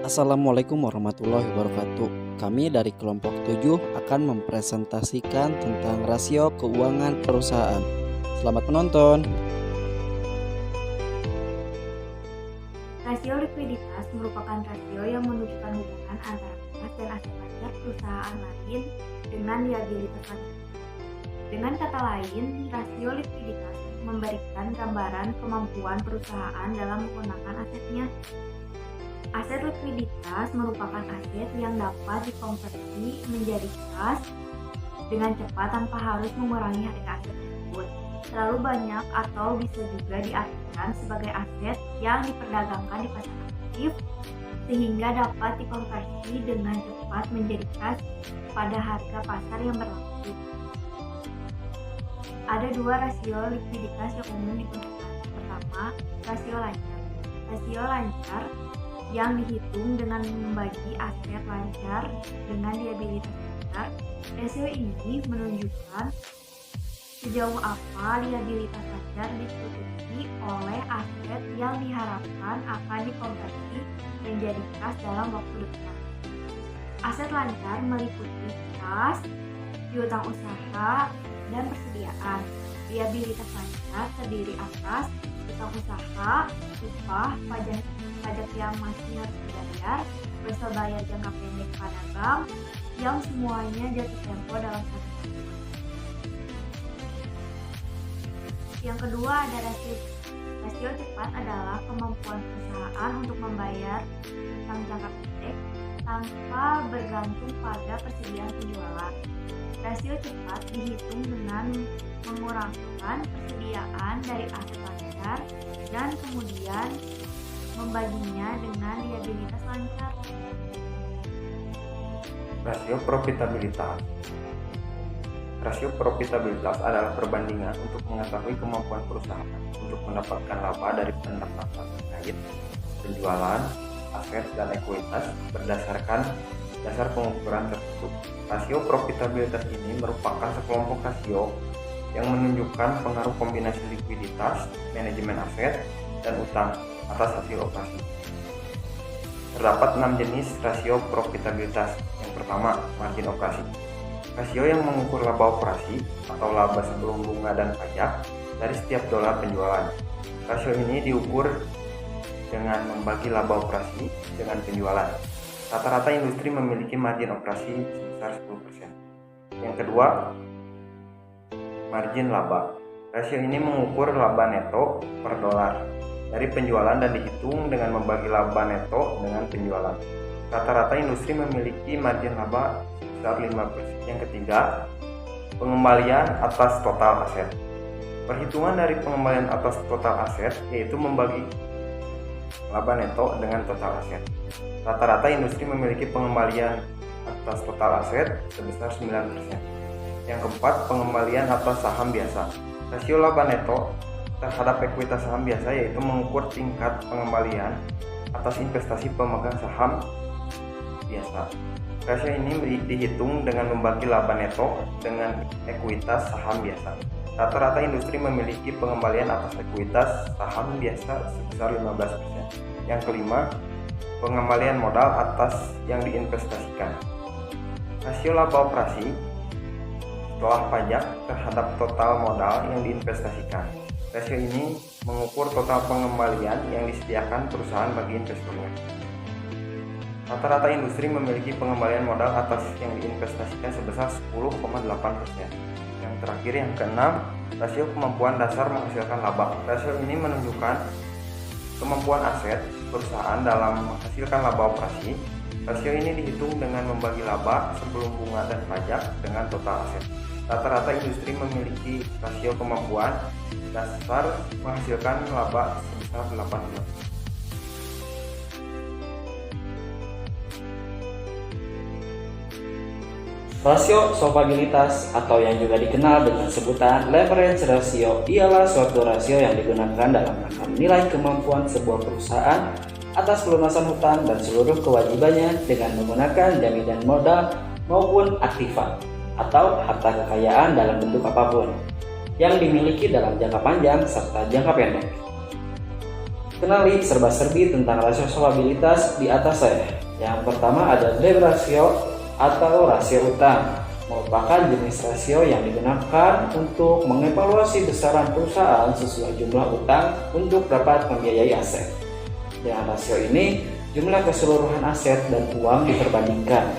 Assalamualaikum warahmatullahi wabarakatuh. Kami dari kelompok 7 akan mempresentasikan tentang rasio keuangan perusahaan. Selamat menonton. Rasio likuiditas merupakan rasio yang menunjukkan hubungan antara kas dan aset wajar perusahaan lain dengan liabilitas wajar. Dengan kata lain, rasio likuiditas memberikan gambaran kemampuan perusahaan dalam menggunakan asetnya. Aset likuiditas merupakan aset yang dapat dikonversi menjadi kas dengan cepat tanpa harus mengurangi harga aset tersebut. Terlalu banyak atau bisa juga diartikan sebagai aset yang diperdagangkan di pasar aktif sehingga dapat dikonversi dengan cepat menjadi kas pada harga pasar yang berlaku. Ada dua rasio likuiditas yang umum digunakan. Pertama, rasio lancar. Rasio lancar yang dihitung dengan membagi aset lancar dengan liabilitas lancar. Rasio ini menunjukkan sejauh apa liabilitas lancar ditutupi oleh aset yang diharapkan akan dikonversi menjadi kas dalam waktu dekat. Aset lancar meliputi kas, piutang usaha, dan persediaan. Liabilitas lancar terdiri atas piutang usaha, upah, pajak yang masih harus dibayar, jasa bayar jangka pendek pada bank, yang semuanya jatuh tempo dalam satu tahun. Yang kedua ada rasio. Rasio cepat adalah kemampuan perusahaan untuk membayar utang jangka pendek tanpa bergantung pada persediaan penjualan. Rasio cepat dihitung dengan mengurangkan persediaan dari aset lancar dan kemudian membaginya dengan liabilitas lancar. Rasio profitabilitas. Rasio profitabilitas adalah perbandingan untuk mengetahui kemampuan perusahaan untuk mendapatkan laba dari pendapatan terkait penjualan, aset, dan ekuitas berdasarkan dasar pengukuran tertentu. Rasio profitabilitas ini merupakan sekelompok rasio yang menunjukkan pengaruh kombinasi likuiditas, manajemen aset, dan utang atas hasil operasi. Terdapat 6 jenis rasio profitabilitas. Yang pertama, margin operasi. Rasio yang mengukur laba operasi atau laba sebelum bunga dan pajak dari setiap dolar penjualan. Rasio ini diukur dengan membagi laba operasi dengan penjualan. Rata-rata industri memiliki margin operasi sebesar 10%. Yang kedua, margin laba. Rasio ini mengukur laba neto per dolar dari penjualan dan dihitung dengan membagi laba neto dengan penjualan. Rata-rata industri memiliki margin laba sebesar 5%. Yang ketiga, pengembalian atas total aset. Perhitungan dari pengembalian atas total aset yaitu membagi laba neto dengan total aset. Rata-rata industri memiliki pengembalian atas total aset sebesar 9%. Yang keempat, pengembalian atas saham biasa. Rasio laba neto terhadap ekuitas saham biasa yaitu mengukur tingkat pengembalian atas investasi pemegang saham biasa. Rasio ini dihitung dengan membagi laba neto dengan ekuitas saham biasa. Rata-rata industri memiliki pengembalian atas ekuitas saham biasa sebesar 15%. Yang kelima, pengembalian modal atas yang diinvestasikan. Rasio laba operasi setelah pajak terhadap total modal yang diinvestasikan. Rasio ini mengukur total pengembalian yang disediakan perusahaan bagi investornya. Rata-rata industri memiliki pengembalian modal atas yang diinvestasikan sebesar 10,8%. Yang terakhir, yang keenam, rasio kemampuan dasar menghasilkan laba. Rasio ini menunjukkan kemampuan aset perusahaan dalam menghasilkan laba operasi. Rasio ini dihitung dengan membagi laba sebelum bunga dan pajak dengan total aset. Rata-rata industri memiliki rasio kemampuan dasar menghasilkan laba sebesar 8%. Rasio solvabilitas atau yang juga dikenal dengan sebutan leverage ratio ialah suatu rasio yang digunakan dalam rangka menilai kemampuan sebuah perusahaan atas pelunasan hutang dan seluruh kewajibannya dengan menggunakan jaminan modal maupun aktiva atau harta kekayaan dalam bentuk apapun yang dimiliki dalam jangka panjang serta jangka pendek. Kenali serba-serbi tentang rasio solvabilitas di atas saya. Yang pertama ada debt ratio atau rasio utang. Merupakan jenis rasio yang digunakan untuk mengevaluasi besaran perusahaan sesuai jumlah utang untuk dapat membiayai aset. Dengan rasio ini, jumlah keseluruhan aset dan uang diperbandingkan.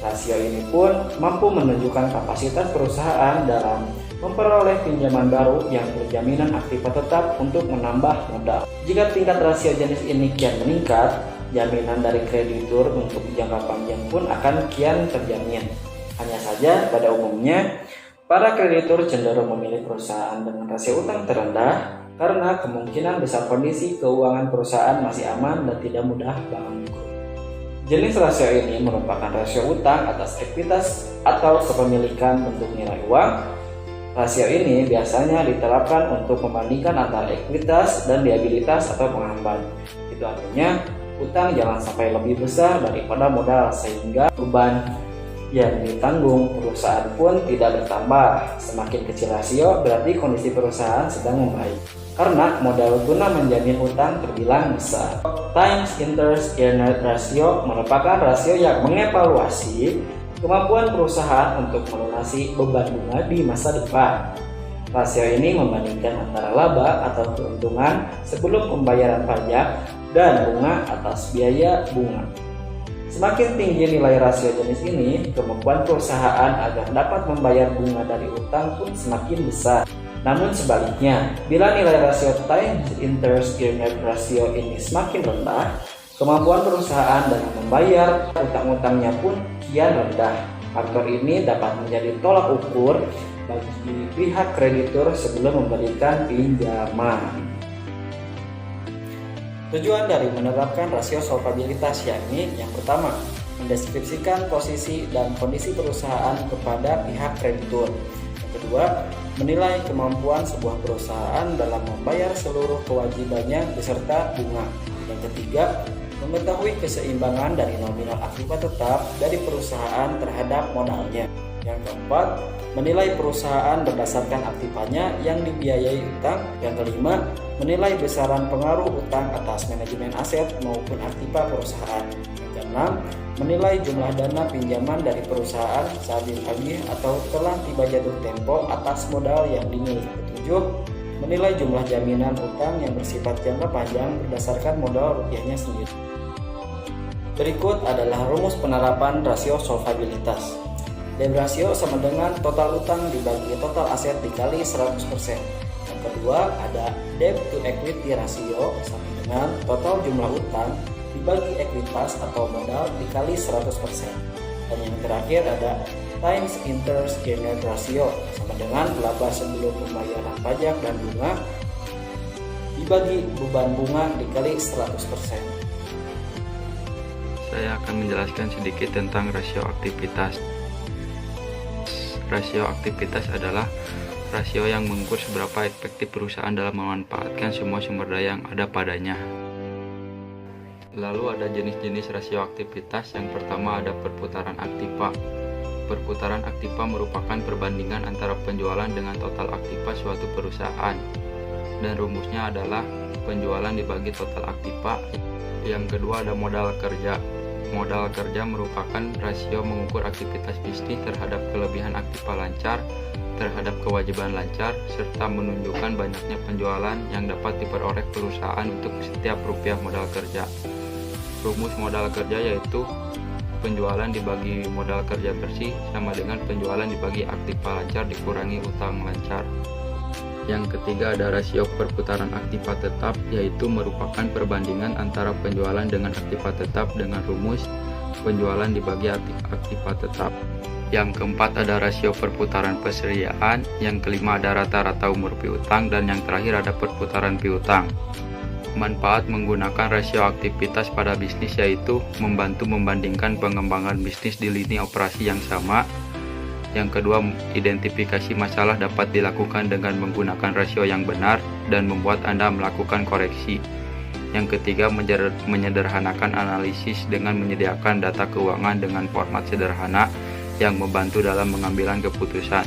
Rasio ini pun mampu menunjukkan kapasitas perusahaan dalam memperoleh pinjaman baru yang berjaminan aktiva tetap untuk menambah modal. Jika tingkat rasio jenis ini kian meningkat, jaminan dari kreditur untuk jangka panjang pun akan kian terjamin. Hanya saja pada umumnya, para kreditur cenderung memilih perusahaan dengan rasio utang terendah karena kemungkinan besar kondisi keuangan perusahaan masih aman dan tidak mudah bangkrut. Jenis rasio ini merupakan rasio utang atas ekuitas atau kepemilikan bentuk nilai uang. Rasio ini biasanya diterapkan untuk membandingkan antara ekuitas dan liabilitas atau penghambat. Itu artinya utang jangan sampai lebih besar daripada modal sehingga beban yang ditanggung perusahaan pun tidak bertambah. Semakin kecil rasio berarti kondisi perusahaan sedang membaik karena modal guna menjamin utang terbilang besar. Times interest earned ratio merupakan rasio yang mengevaluasi kemampuan perusahaan untuk melunasi beban bunga di masa depan. Rasio ini membandingkan antara laba atau keuntungan sebelum pembayaran pajak dan bunga atas biaya bunga. Semakin tinggi nilai rasio jenis ini, kemampuan perusahaan agar dapat membayar bunga dari utang pun semakin besar. Namun sebaliknya, bila nilai rasio times interest earned ratio ini semakin rendah, kemampuan perusahaan dalam membayar utang-utangnya pun kian rendah. Faktor ini dapat menjadi tolak ukur bagi pihak kreditur sebelum memberikan pinjaman. Tujuan dari menerapkan rasio solvabilitas yakni yang pertama, mendeskripsikan posisi dan kondisi perusahaan kepada pihak kreditur. Yang kedua, menilai kemampuan sebuah perusahaan dalam membayar seluruh kewajibannya beserta bunga. Yang ketiga, mengetahui keseimbangan dari nominal aktiva tetap dari perusahaan terhadap modalnya. Yang keempat, menilai perusahaan berdasarkan aktivanya yang dibiayai utang. Yang kelima, menilai besaran pengaruh utang atas manajemen aset maupun aktiva perusahaan. Yang keenam, menilai jumlah dana pinjaman dari perusahaan saat ditagih atau telah tiba jatuh tempo atas modal yang dimiliki. Ketujuh, menilai jumlah jaminan utang yang bersifat jangka panjang berdasarkan modal rupiahnya sendiri. Berikut adalah rumus penerapan rasio solvabilitas. Debt ratio sama dengan total utang dibagi total aset dikali 100%. Yang kedua ada debt to equity ratio sama dengan total jumlah utang dibagi ekuitas atau modal dikali 100%. Dan yang terakhir ada times interest earned ratio sama dengan laba sebelum pembayaran pajak dan bunga dibagi beban bunga dikali 100%. Saya akan menjelaskan sedikit tentang rasio aktivitas. Rasio aktivitas adalah rasio yang mengukur seberapa efektif perusahaan dalam memanfaatkan semua sumber daya yang ada padanya. Lalu ada jenis-jenis rasio aktivitas. Yang pertama ada perputaran aktiva. Perputaran aktiva merupakan perbandingan antara penjualan dengan total aktiva suatu perusahaan. Dan rumusnya adalah penjualan dibagi total aktiva. Yang kedua ada modal kerja. Modal kerja merupakan rasio mengukur aktivitas bisnis terhadap kelebihan aktiva lancar, terhadap kewajiban lancar, serta menunjukkan banyaknya penjualan yang dapat diperoleh perusahaan untuk setiap rupiah modal kerja. Rumus modal kerja yaitu penjualan dibagi modal kerja bersih sama dengan penjualan dibagi aktiva lancar dikurangi utang lancar. Yang ketiga ada rasio perputaran aktiva tetap, yaitu merupakan perbandingan antara penjualan dengan aktiva tetap dengan rumus penjualan dibagi aktiva tetap. Yang keempat ada rasio perputaran persediaan, yang kelima ada rata-rata umur piutang, dan yang terakhir ada perputaran piutang. Manfaat menggunakan rasio aktivitas pada bisnis yaitu membantu membandingkan pengembangan bisnis di lini operasi yang sama. Yang kedua, identifikasi masalah dapat dilakukan dengan menggunakan rasio yang benar dan membuat Anda melakukan koreksi. Yang ketiga, menyederhanakan analisis dengan menyediakan data keuangan dengan format sederhana yang membantu dalam mengambil keputusan.